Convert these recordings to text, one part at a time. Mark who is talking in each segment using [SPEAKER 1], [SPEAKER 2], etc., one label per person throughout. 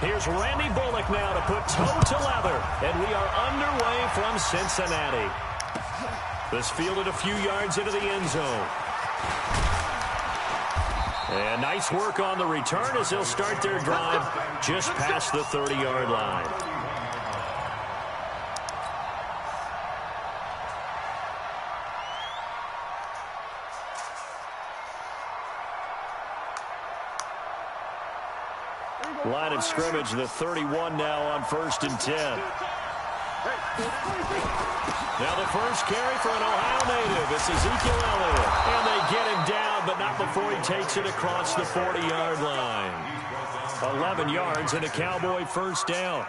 [SPEAKER 1] Here's Randy Bullock now to put toe to leather. And we are underway from Cincinnati. This fielded a few yards into the end zone. And nice work on the return as they'll start their drive just past the 30-yard line. Line of scrimmage, the 31 now on 1st and 10. Now the first carry for an Ohio native. It's Ezekiel Elliott. And they get him down, but not before he takes it across the 40-yard line. 11 yards and a Cowboy first down.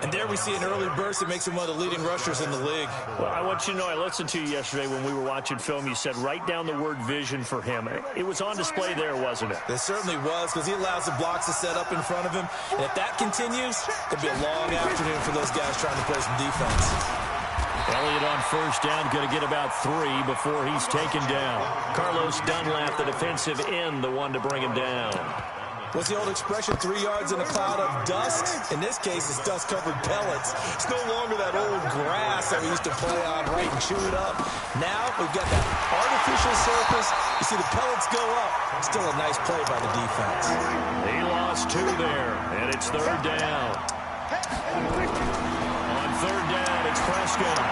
[SPEAKER 2] And there we see an early burst that makes him one of the leading rushers in the league.
[SPEAKER 1] Well, I want you to know, I listened to you yesterday when we were watching film. You said write down the word vision for him. It was on display there, wasn't it?
[SPEAKER 2] It certainly was, because he allows the blocks to set up in front of him. And if that continues, it'll be a long afternoon for those guys trying to play some defense.
[SPEAKER 1] Elliott on first down, going to get about 3 before he's taken down. Carlos Dunlap, the defensive end, the one to bring him down.
[SPEAKER 2] What's the old expression, 3 yards in a cloud of dust? In this case, it's dust-covered pellets. It's no longer that old grass that we used to play on, right, and chew it up. Now we've got that artificial surface. You see the pellets go up. Still a nice play by the defense.
[SPEAKER 1] He lost 2 there, and it's 3rd down. On 3rd down, it's Prescott.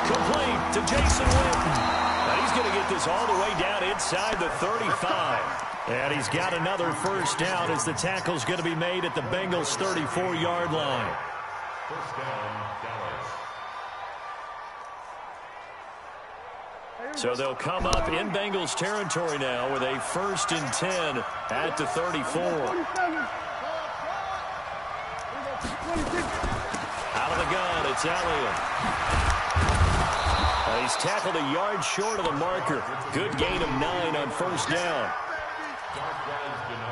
[SPEAKER 1] Complete to Jason Witten. Now he's going to get this all the way down inside the 35. And he's got another first down as the tackle's going to be made at the Bengals' 34-yard line. So they'll come up in Bengals territory now with a 1st and 10 at the 34. Out of the gun, it's Elliott. He's tackled a yard short of the marker. Good gain of 9 on first down.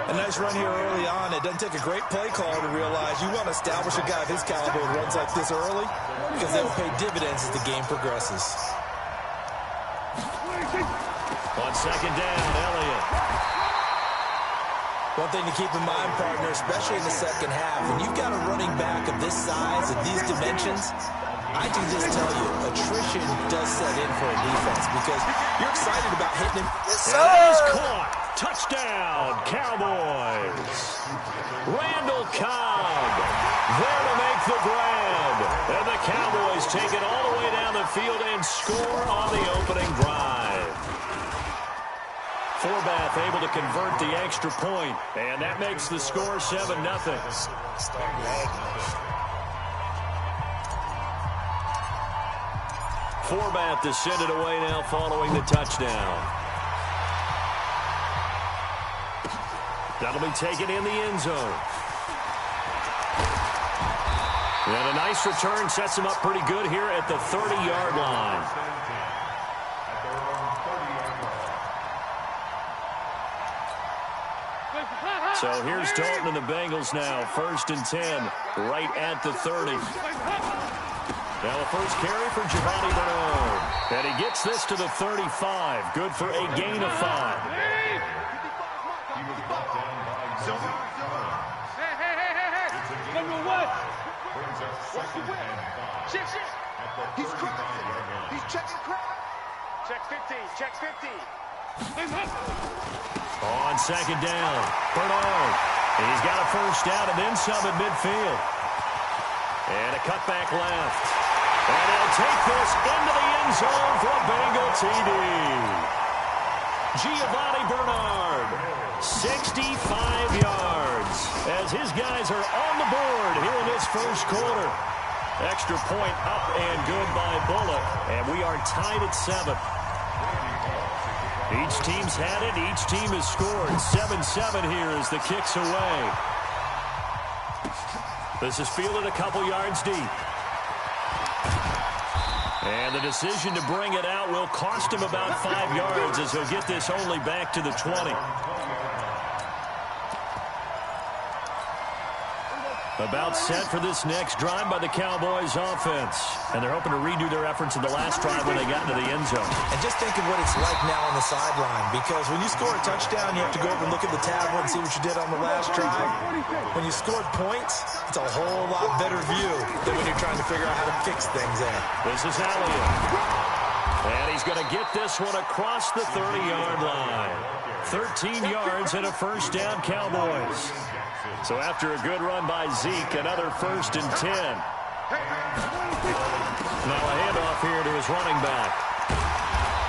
[SPEAKER 2] A nice run here early on. It doesn't take a great play caller to realize you want to establish a guy of his caliber who runs like this early, because they will pay dividends as the game progresses.
[SPEAKER 1] On 2nd down, Elliott.
[SPEAKER 2] One thing to keep in mind, partner, especially in the second half, when you've got a running back of this size and these dimensions, I can just tell you, attrition does set in for a defense because you're excited about hitting him.
[SPEAKER 1] Yes, sir! And he's caught. Touchdown, Cowboys. Randall Cobb there to make the grab. And the Cowboys take it all the way down the field and score on the opening drive. Forbath able to convert the extra point, and that makes the score 7-0. Forbath to send it away now following the touchdown. That'll be taken in the end zone. And a nice return sets him up pretty good here at the 30-yard line. So here's Dalton and the Bengals now. 1st and 10, right at the 30. Now the first carry for Giovanni Bernard. And he gets this to the 35. Good for a gain of 5.
[SPEAKER 3] He's checking crowd. Check 50. Check 50.
[SPEAKER 1] On 2nd down, Bernard. He's got a first down and then some at midfield. And a cutback left. And he'll take this into the end zone for a Bengal TD. Giovanni Bernard, 65 yards, as his guys are on the board here in this first quarter. Extra point up and good by Bullock, and we are tied at 7. Each team's had it. Each team has scored. 7-7 here as the kick's away. This is fielded a couple yards deep. And the decision to bring it out will cost him about 5 yards as he'll get this only back to the 20. About set for this next drive by the Cowboys offense. And they're hoping to redo their efforts in the last drive when they got into the end zone.
[SPEAKER 2] And just think of what it's like now on the sideline, because when you score a touchdown, you have to go over and look at the tablet and see what you did on the last drive. When you scored points, it's a whole lot better view than when you're trying to figure out how to fix things there.
[SPEAKER 1] This is Elliott. And he's going to get this one across the 30-yard line. 13 yards and a first down, Cowboys. So after a good run by Zeke, another 1st and 10. Now a handoff here to his running back.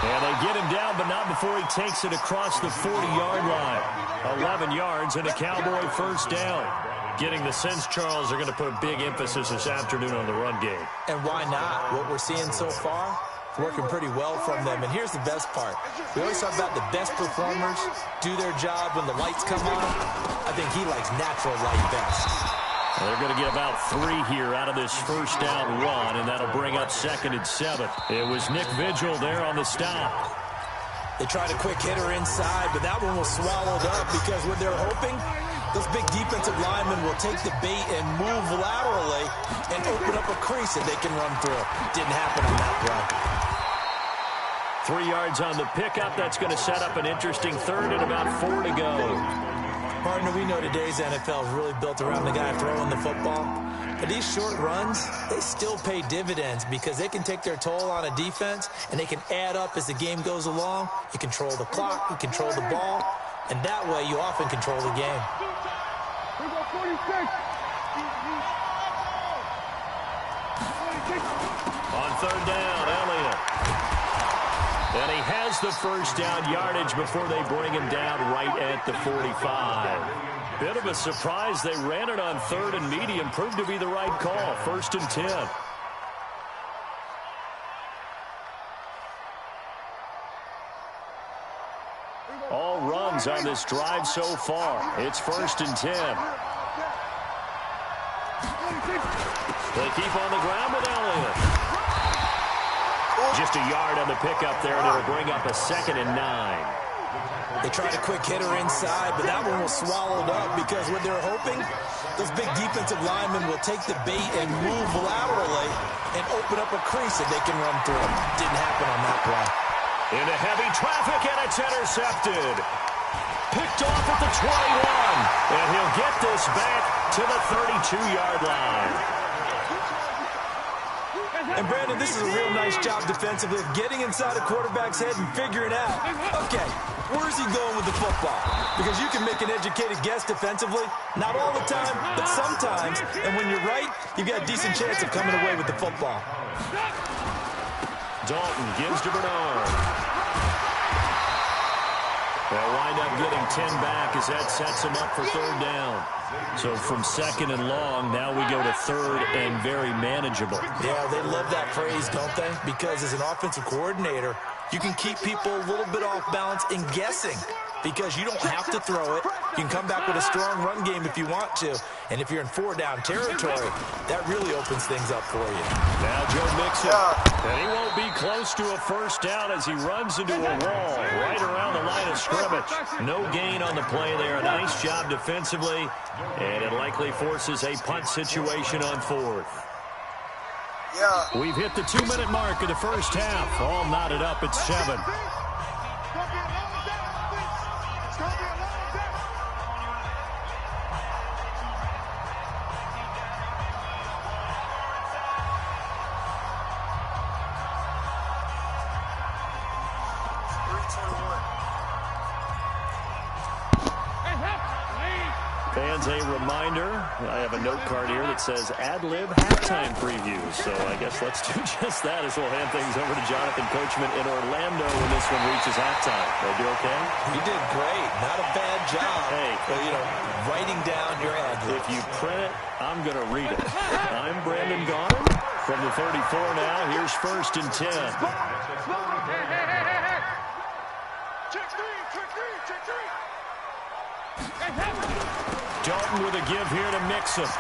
[SPEAKER 1] And they get him down, but not before he takes it across the 40-yard line. 11 yards and a Cowboy first down. Getting the sense, Charles, are going to put a big emphasis this afternoon on the run game.
[SPEAKER 2] And why not? What we're seeing so far, working pretty well from them. And here's the best part. We always talk about the best performers do their job when the lights come on. I think he likes natural light best.
[SPEAKER 1] Well, they're going to get about 3 here out of this first down run, and that'll bring up 2nd and 7. It was Nick Vigil there on the stop.
[SPEAKER 2] They tried a quick hitter inside, but that one was swallowed up because what they're hoping, those big defensive linemen will take the bait and move laterally and open up a crease that they can run through. Didn't happen on that play.
[SPEAKER 1] 3 yards on the pickup. That's going to set up an interesting 3rd and about 4 to go.
[SPEAKER 2] Partner, we know today's NFL is really built around the guy throwing the football. But these short runs, they still pay dividends because they can take their toll on a defense and they can add up as the game goes along. You control the clock, you control the ball, and that way you often control the game.
[SPEAKER 1] On 3rd down, Elliott. And he has the first down yardage before they bring him down right at the 45. Bit of a surprise. They ran it on 3rd and medium. Proved to be the right call. 1st and 10. All runs on this drive so far. It's 1st and 10. They keep on the ground with Elliott. Just a yard on the pickup there, and it'll bring up a 2nd and 9.
[SPEAKER 2] They tried a quick hitter inside, but that one was swallowed up because what they're hoping, those big defensive linemen will take the bait and move laterally and open up a crease that they can run through. Didn't happen on that play.
[SPEAKER 1] Into heavy traffic, and it's intercepted. Picked off at the 21, and he'll get this back to the 32-yard line.
[SPEAKER 2] And, Brandon, this is a real nice job defensively of getting inside a quarterback's head and figuring out, okay, where's he going with the football? Because you can make an educated guess defensively. Not all the time, but sometimes. And when you're right, you've got a decent chance of coming away with the football.
[SPEAKER 1] Dalton gives to Bernard. They'll wind up getting 10 back as that sets him up for 3rd down. So from 2nd and long, now we go to 3rd and very manageable.
[SPEAKER 2] Yeah, they love that phrase, don't they? Because as an offensive coordinator, you can keep people a little bit off balance in guessing because you don't have to throw it. You can come back with a strong run game if you want to. And if you're in 4-down territory, that really opens things up for you.
[SPEAKER 1] Now Joe Mixon, and he won't be close to a first down as he runs into a wall right around the line of scrimmage. No gain on the play there. A nice job defensively, and it likely forces a punt situation on 4th. We've hit the 2-minute mark of the first half. All knotted up at 7. Fans, a reminder, I have a note card here that says ad-lib halftime preview. So I guess let's do just that as we'll hand things over to Jonathan Coachman in Orlando when this one reaches halftime. Did I do okay?
[SPEAKER 2] You did great. Not a bad job.
[SPEAKER 1] Hey.
[SPEAKER 2] But, writing down your ad-lib.
[SPEAKER 1] If you print it, I'm going to read it. I'm Brandon Gaughan from the 34 now. Here's 1st and 10. Dalton with a give here to Mixon. And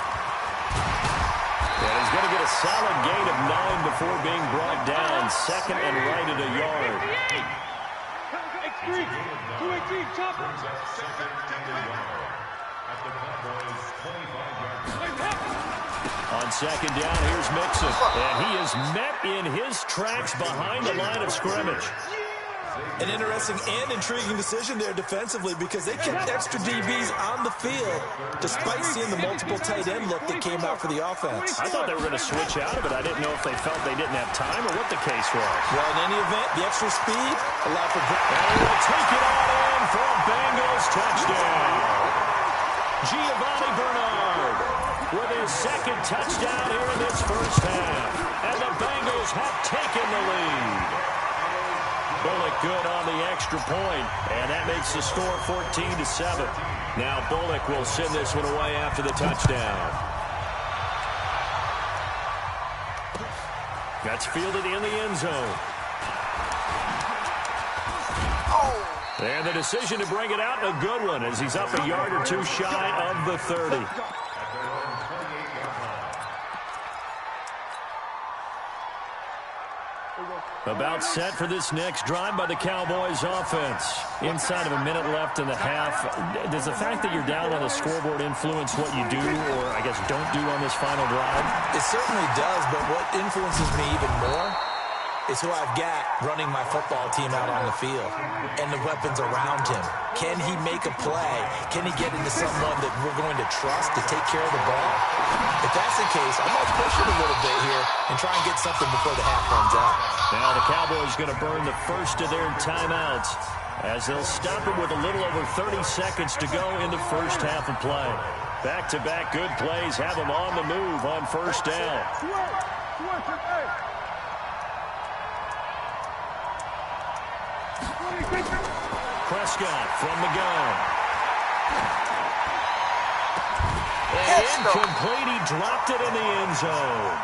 [SPEAKER 1] he's going to get a solid gain of 9 before being brought down. 2nd and right at a yard. On second down, here's Mixon. And he is met in his tracks behind the line of scrimmage.
[SPEAKER 2] An interesting and intriguing decision there defensively because they kept extra DBs on the field despite seeing the multiple tight end look that came out for the offense.
[SPEAKER 1] I thought they were going to switch out of it. I didn't know if they felt they didn't have time or what the case was.
[SPEAKER 2] Well, in any event, the extra speed allowed for...
[SPEAKER 1] And he will take it on in for a Bengals touchdown. Giovanni Bernard with his second touchdown here in this first half. And the Bengals have taken the lead. Bullock good on the extra point, and that makes the score 14-7. Now Bullock will send this one away after the touchdown. That's fielded in the end zone. And the decision to bring it out, a good one, as he's up a yard or two shy of the 30. About set for this next drive by the Cowboys offense. Inside of a minute left in the half. Does the fact that you're down on the scoreboard influence what you do, or I guess don't do on this final drive?
[SPEAKER 2] It certainly does, but what influences me even more is who I've got running my football team out on the field and the weapons around him. Can he make a play? Can he get into someone that we're going to trust to take care of the ball? If that's the case, I'm going to push it a little bit here and try and get something before the half runs out.
[SPEAKER 1] Now the Cowboys going to burn the first of their timeouts as they'll stop it with a little over 30 seconds to go in the first half of play. Back-to-back good plays have them on the move on first down. Prescott from the gun. And incomplete. He dropped it in the end zone.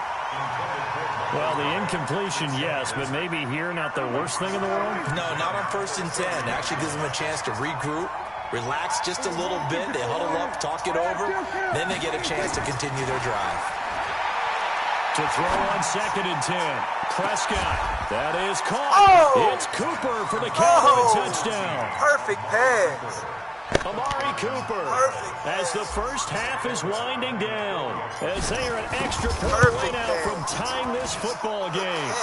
[SPEAKER 1] Well, the incompletion, yes, but maybe here not the worst thing in the world?
[SPEAKER 2] No, not on 1st and 10. Actually gives them a chance to regroup, relax just a little bit. They huddle up, talk it over. Then they get a chance to continue their drive.
[SPEAKER 1] To throw on 2nd and 10. Prescott. That is caught. Oh! It's Cooper for the Cowboy touchdown.
[SPEAKER 4] Perfect pass.
[SPEAKER 1] Amari Cooper.
[SPEAKER 4] Perfect.
[SPEAKER 1] As the first half is winding down. As they are an extra point away now from tying this football game.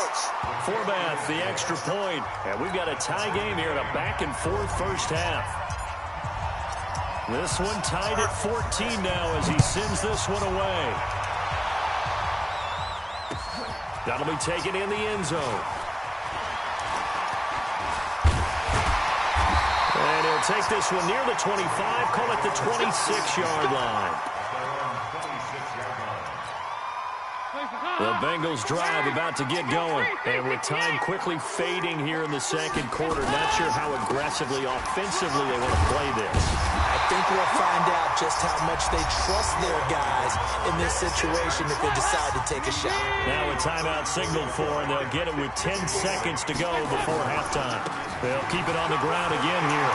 [SPEAKER 1] Forbath, the extra point. And we've got a tie game here in a back-and-forth first half. This one tied at 14 now as he sends this one away. That'll be taken in the end zone. And he'll take this one near the 25, call it the 26-yard line. The Bengals drive about to get going. And with time quickly fading here in the second quarter, not sure how aggressively, offensively they want to play this.
[SPEAKER 2] I think we'll find out just how much they trust their guys in this situation if they decide to take a shot.
[SPEAKER 1] Now a timeout signaled for, and they'll get it with 10 seconds to go before halftime. They'll keep it on the ground again here.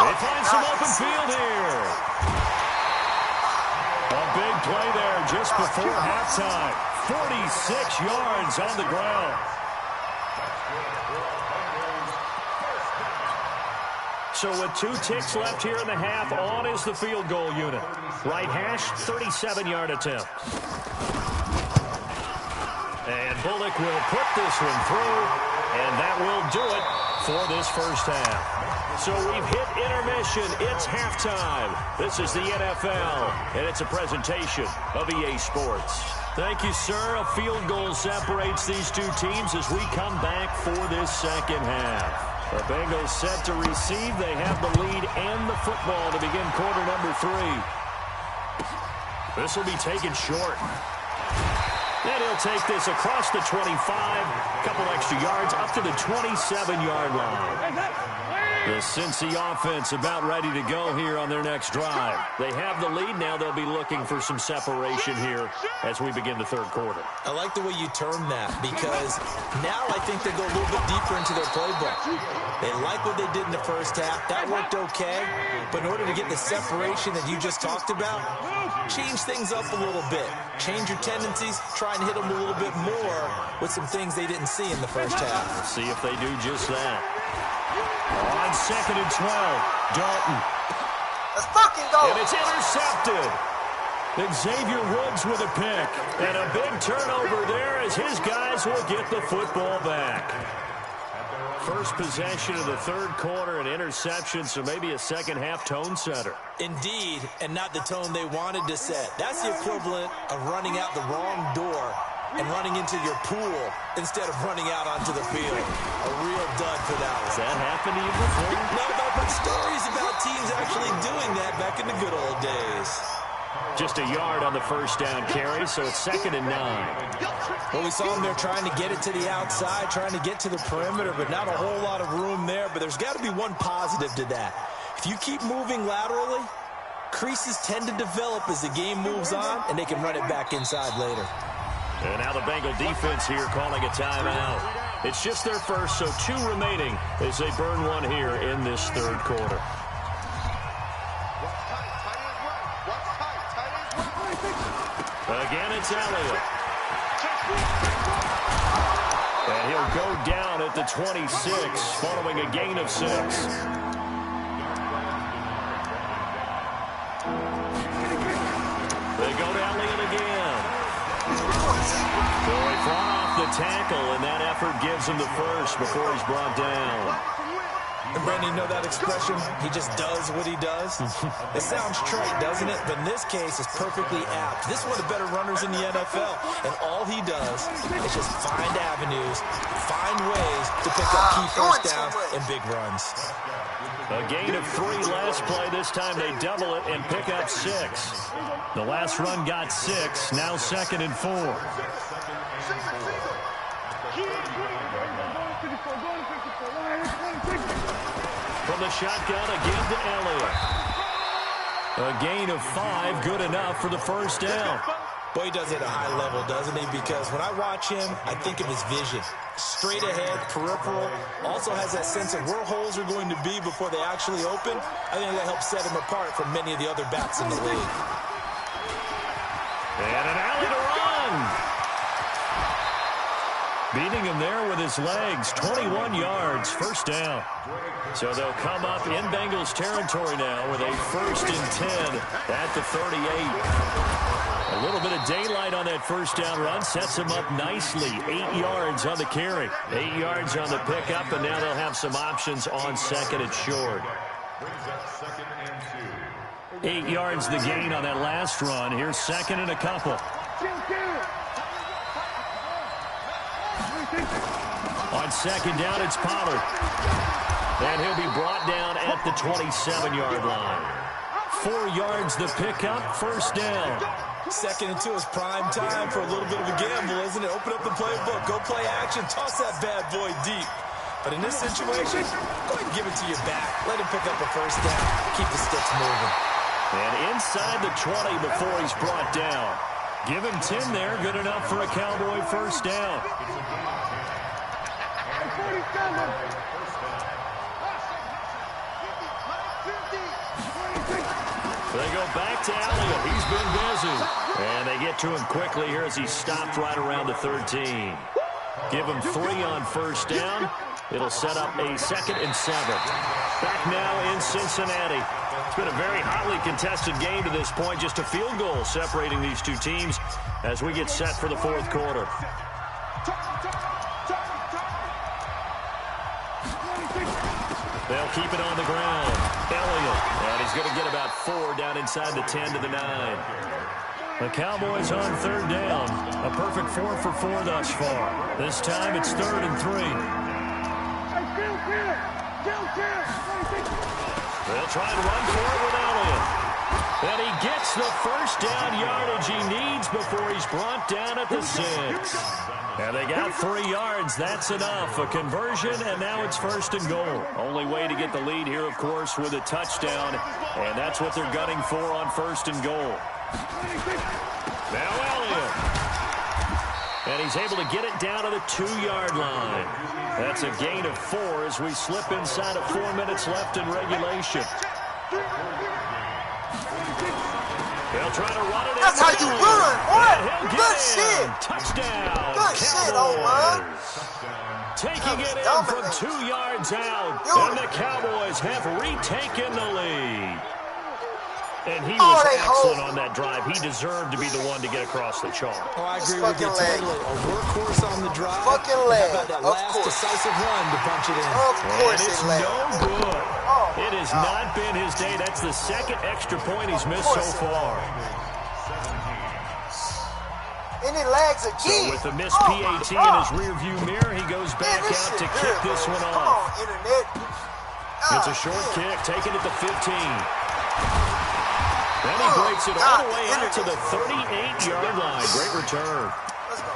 [SPEAKER 1] They find some open field here. A big play there just before halftime. 46 yards on the ground. So with 2 ticks left here in the half, on is the field goal unit. Right hash, 37-yard attempt. And Bullock will put this one through, and that will do it for this first half. So we've hit intermission. It's halftime. This is the NFL, and it's a presentation of EA Sports. Thank you, sir. A field goal separates these two teams as we come back for this second half. The Bengals set to receive. They have the lead and the football to begin quarter number 3. This will be taken short. And he'll take this across the 25. A couple extra yards up to the 27-yard line. The Cincy offense about ready to go here on their next drive. They have the lead. Now they'll be looking for some separation here as we begin the third quarter.
[SPEAKER 2] I like the way you term that because now I think they go a little bit deeper into their playbook. They like what they did in the first half. That worked okay. But in order to get the separation that you just talked about, change things up a little bit. Change your tendencies. Try and hit them a little bit more with some things they didn't see in the first half.
[SPEAKER 1] Let's see if they do just that. On 2nd and 12, Dalton.
[SPEAKER 4] Let's fucking go.
[SPEAKER 1] And it's intercepted. Xavier Woods with a pick. And a big turnover there as his guys will get the football back. First possession of the third quarter, an interception, so maybe a second-half tone setter.
[SPEAKER 2] Indeed, and not the tone they wanted to set. That's the equivalent of running out the wrong door and running into your pool instead of running out onto the field. A real dud for that one.
[SPEAKER 1] Has that happened to you before?
[SPEAKER 2] No, but I've heard stories about teams actually doing that back in the good old days.
[SPEAKER 1] Just a yard on the first down carry, so it's 2nd and 9.
[SPEAKER 2] Well, we saw them there trying to get it to the outside, trying to get to the perimeter, but not a whole lot of room there. But there's got to be one positive to that. If you keep moving laterally, creases tend to develop as the game moves on, and they can run it back inside later.
[SPEAKER 1] And now the Bengal defense here calling a timeout. It's just their first, so 2 remaining as they burn one here in this third quarter. Again, it's Elliott. And he'll go down at the 26 following a gain of 6. They go to Elliott again. So he fought off the tackle, and that effort gives him the first before he's brought down.
[SPEAKER 2] And Brandon, you know that expression? He just does what he does? It sounds trite, doesn't it? But in this case, it's perfectly apt. This is one of the better runners in the NFL. And all he does is just find avenues, find ways to pick up key first downs and big runs.
[SPEAKER 1] A gain of 3 last play. This time they double it and pick up 6. The last run got 6. Now 2nd and 4. From the shotgun again to Elliott. A gain of 5, good enough for the first down.
[SPEAKER 2] Boy, he does it at a high level, doesn't he? Because when I watch him, I think of his vision. Straight ahead, peripheral. Also has that sense of where holes are going to be before they actually open. I think that helps set him apart from many of the other backs in the league.
[SPEAKER 1] And an alley to run. Beating him there with his legs. 21 yards, first down. So they'll come up in Bengals territory now with a 1st and 10 at the 38. A little bit of daylight on that first down run sets them up nicely. 8 yards on the carry. 8 yards on the pickup, and now they'll have some options on 2nd and short. 8 yards the gain on that last run. Here's 2nd and a couple. On 2nd down, it's Pollard. And he'll be brought down at the 27-yard line. 4 yards the pickup, first down.
[SPEAKER 2] 2nd and 2 is prime time for a little bit of a gamble, isn't it? Open up the playbook, go play action, toss that bad boy deep. But in this situation, go ahead and give it to your back. Let him pick up a first down. Keep the sticks moving.
[SPEAKER 1] And inside the 20 before he's brought down. Give him 10 there, good enough for a Cowboy first down. They go back to Elliott. He's been busy. And they get to him quickly here as he stopped right around the 13. Give him 3 on first down. It'll set up a 2nd and 7. Back now in Cincinnati. It's been a very hotly contested game to this point. Just a field goal separating these two teams as we get set for the fourth quarter. They'll keep it on the ground. Elliott. And he's going to get about 4 down inside the 10 to the 9. The Cowboys on 3rd down. A perfect 4 for 4 thus far. This time it's 3rd and 3. They'll try and run for it with Elliott. And he gets the first down yardage he needs before he's brought down at the 6. And they got 3 yards. That's enough. A conversion, and now it's 1st and goal. Only way to get the lead here, of course, with a touchdown. And that's what they're gunning for on 1st and goal. Now Elliott. And he's able to get it down to the 2-yard line. That's a gain of 4 as we slip inside of 4 minutes left in regulation. They'll try to run it in.
[SPEAKER 4] That's how you run, boy. Good shit.
[SPEAKER 1] Touchdown.
[SPEAKER 4] Good shit, old man.
[SPEAKER 1] Taking it in from 2 yards out. And the Cowboys have retaken the lead. And he was excellent on that drive. He deserved to be the one to get across the chalk.
[SPEAKER 2] Oh, I agree with you totally. A workhorse on the drive.
[SPEAKER 4] Fucking leg.
[SPEAKER 2] How about that last decisive run to punch it in?
[SPEAKER 4] Of course
[SPEAKER 1] it's
[SPEAKER 4] it leg.
[SPEAKER 1] no good. It has not been his day. That's the second extra point he's missed so far.
[SPEAKER 4] And it lags again.
[SPEAKER 1] So with the missed PAT in his rearview mirror, he goes back out to kick this one off.
[SPEAKER 4] Come on, internet.
[SPEAKER 1] It's a short kick, taken at the 15. Then he breaks it all the way out to the 38-yard line. Great return.
[SPEAKER 4] Let's go.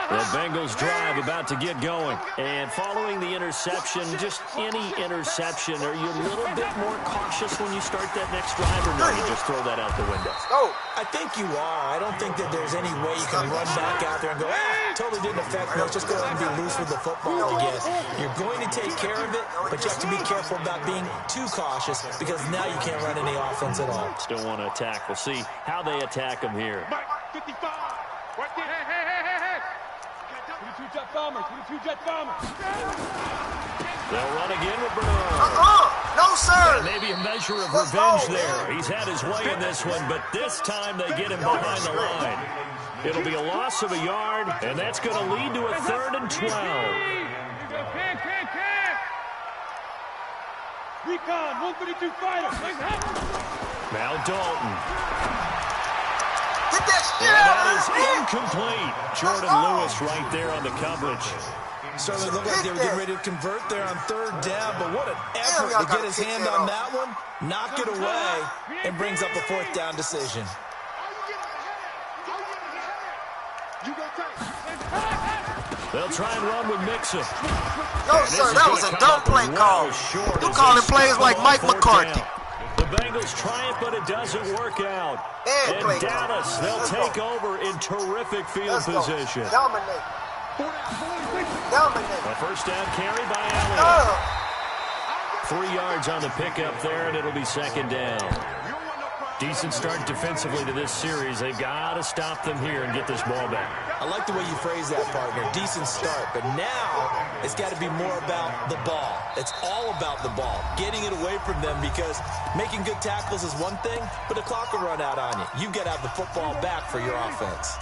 [SPEAKER 1] The Bengals drive about to get going. And following the interception, just any interception, are you a little bit more cautious when you start that next drive, or no, you just throw that out the window?
[SPEAKER 4] Go.
[SPEAKER 2] I think you are. I don't think that there's any way you can run back out there and go, totally didn't affect me. Let's just go ahead and be loose with the football again. You're going to take care of it, but you have to be careful about being too cautious because now you can't run any offense at all.
[SPEAKER 1] Still want to attack. We'll see how they attack him here.
[SPEAKER 3] 55. Right there. Hey. 22 jet bombers. 22 jet bombers.
[SPEAKER 1] They'll run again with Bernard.
[SPEAKER 4] No, sir.
[SPEAKER 1] And maybe a measure of revenge there. He's had his way in this one, but this time they get him behind the line. It'll be a loss of a yard, and that's going to lead to a 3rd and 12.
[SPEAKER 3] Can. Recon, 132 fighter.
[SPEAKER 1] Now Dalton.
[SPEAKER 4] Get that shit
[SPEAKER 1] And
[SPEAKER 4] out
[SPEAKER 1] that
[SPEAKER 4] of
[SPEAKER 1] is
[SPEAKER 4] here.
[SPEAKER 1] incomplete. Jordan Lewis right there on the coverage.
[SPEAKER 2] Certainly looked like they were getting ready to convert there on 3rd down, but what an effort to get his hand on that one, knock it away, and brings up a 4th down decision.
[SPEAKER 1] They'll try and run with Mixon.
[SPEAKER 4] No, sir. That was a dumb play call. You calling plays like Mike McCarthy.
[SPEAKER 1] The Bengals try it, but it doesn't work out. And Dallas, they'll take over in terrific field position.
[SPEAKER 4] Dominate.
[SPEAKER 1] A first down carry by Allen. 3 yards on the pickup there, and it'll be 2nd down. Decent start defensively to this series. They've got to stop them here and get this ball back.
[SPEAKER 2] I like the way you phrase that, partner. Decent start, but now it's got to be more about the ball. It's all about the ball, getting it away from them, because making good tackles is one thing, but the clock will run out on you. You've got to have the football back for your offense.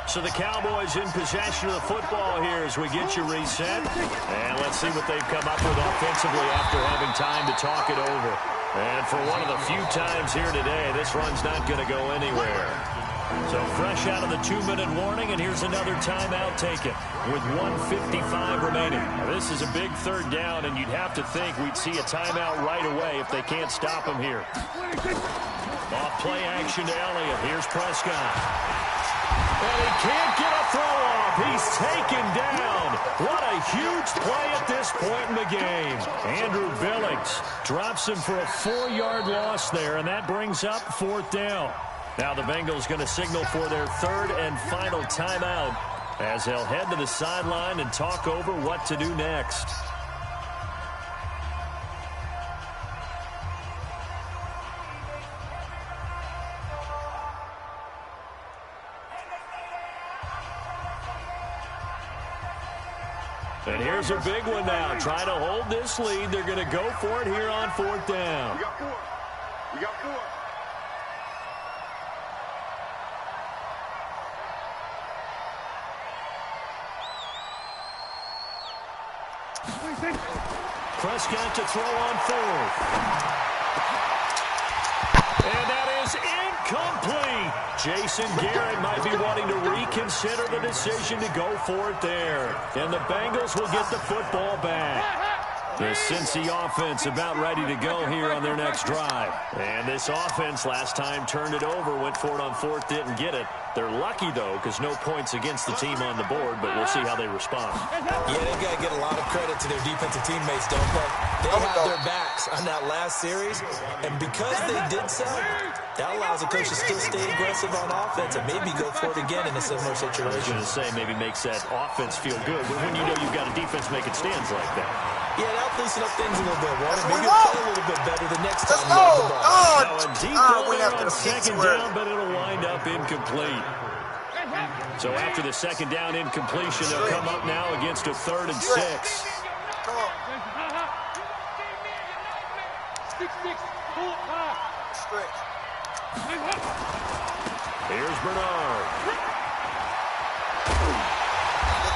[SPEAKER 1] So the Cowboys in possession of the football here as we get you reset. And let's see what they've come up with offensively after having time to talk it over. And for one of the few times here today, this run's not going to go anywhere. So fresh out of the 2-minute warning, and here's another timeout taken with 1:55 remaining. Now, this is a big 3rd down, and you'd have to think we'd see a timeout right away if they can't stop him here. Off play action to Elliott. Here's Prescott. And he can't get a throw off. He's taken down. What a huge play at this point in the game. Andrew Billings drops him for a 4-yard loss there, and that brings up 4th down. Now the Bengals going to signal for their 3rd and final timeout as they'll head to the sideline and talk over what to do next. And here's a big one now. Trying to hold this lead. They're going to go for it here on 4th down.
[SPEAKER 3] We got 4.
[SPEAKER 1] Prescott to throw on 4th. And that is incomplete. Jason Garrett might be wanting to reconsider the decision to go for it there. And the Bengals will get the football back. The Cincy offense about ready to go here on their next drive. And this offense last time turned it over, went for it on 4th, didn't get it. They're lucky, though, because no points against the team on the board, but we'll see how they respond.
[SPEAKER 2] Yeah, they've got to get a lot of credit to their defensive teammates, don't they? They had their backs on that last series, and because they did so, that allows the coach to still stay aggressive on offense and maybe go for it again in a similar situation.
[SPEAKER 1] I was going to say maybe makes that offense feel good, but when you know you've got a defense making stands like that.
[SPEAKER 2] Yeah, that'll loosen up things a little bit, Walter. Maybe play a little bit better the next time you
[SPEAKER 4] Let's
[SPEAKER 2] have the
[SPEAKER 4] go.
[SPEAKER 2] ball.
[SPEAKER 1] Now a deep ball there on 2nd down, but it'll wind up incomplete. So after the 2nd down incompletion, they'll come up now against a 3rd and 6.
[SPEAKER 4] Come on.
[SPEAKER 3] 6-6.
[SPEAKER 4] Stretch.
[SPEAKER 1] Here's Bernard.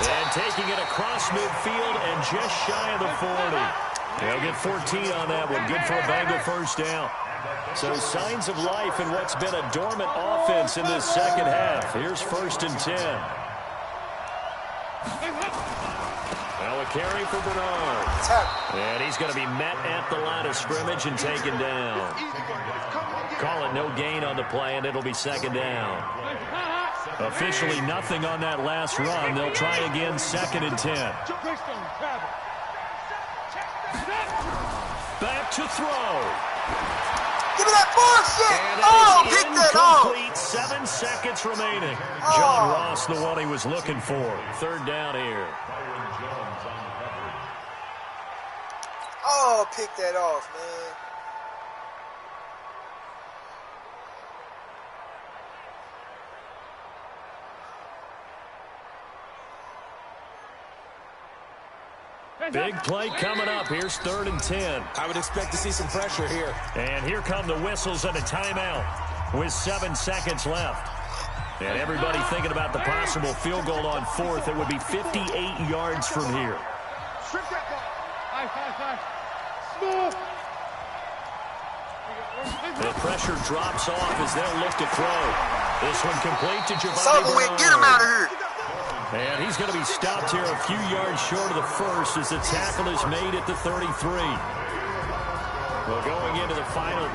[SPEAKER 1] And taking it across midfield and just shy of the 40. They'll get 14 on that one. Good for a Bengal first down. So signs of life in what's been a dormant offense in this second half. Here's 1st and 10. Now a carry for Bernard. And he's going to be met at the line of scrimmage and taken down. Call it no gain on the play, and it'll be 2nd down. Officially nothing on that last run. They'll try again, 2nd and 10. Back to throw.
[SPEAKER 4] Give me that bullshit! Oh, pick that off!
[SPEAKER 1] 7 seconds remaining. John Ross, the one he was looking for. 3rd down here.
[SPEAKER 4] Oh, pick that off, man.
[SPEAKER 1] Big play coming up. Here's 3rd and 10.
[SPEAKER 2] I would expect to see some pressure here.
[SPEAKER 1] And here come the whistles and a timeout with 7 seconds left. And everybody thinking about the possible field goal on 4th. It would be 58 yards from here. The pressure drops off as they'll look to throw. This one complete to Giovanni Bernard.
[SPEAKER 4] Get him out of here.
[SPEAKER 1] And he's going to be stopped here a few yards short of the first as the tackle is made at the 33. Well, going into the final